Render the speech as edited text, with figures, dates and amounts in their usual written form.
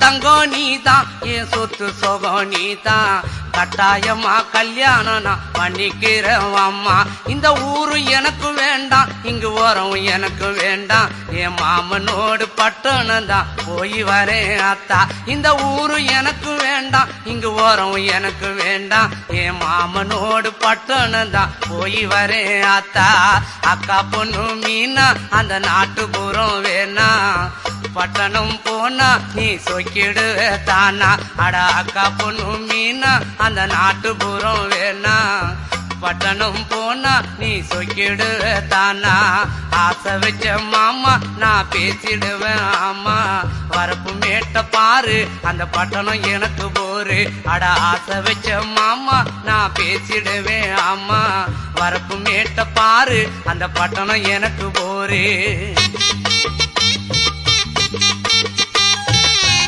தங்கம் நீதான், என் சொத்து சொகம் நீதான். கட்டாயமா கல்யாணம் நான் பண்ணிக்கிறேன் அம்மா. இந்த ஊரு எனக்கு வேண்டாம், இங்கு ஓரம் எனக்கு வேண்டாம். என் மாமனோடு பட்டணம் தான் போய் வரேன் அத்தா. இந்த ஊரு எனக்கு வேண்டாம், இங்கு ஓரம் எனக்கு வேண்டாம். என் மாமனோடு பட்டணம் தான் போய் வரேன் அத்தா. அக்கா பொண்ணு மீனா அந்த நாட்டுப்புறம் வேணா, பட்டணம் போனா நீ சொக்கிடுவ தானா. அட அக்கா பொண்ணு மீனா அந்த நாட்டுப்புறம் வேணா, பட்டணம் போனா நீ சொக்கிடுவ தானா. ஆசை வச்ச மாமா நான் பேசிடுவேன் ஆமா. வரப்பு மேட்ட பாரு அந்த பட்டணம் எனக்கு போரு. அட ஆசை வச்ச மாமா நான் பேசிடுவேன் ஆமா. வரப்பு மேட்ட பாரு அந்த பட்டணம் எனக்கு போரு.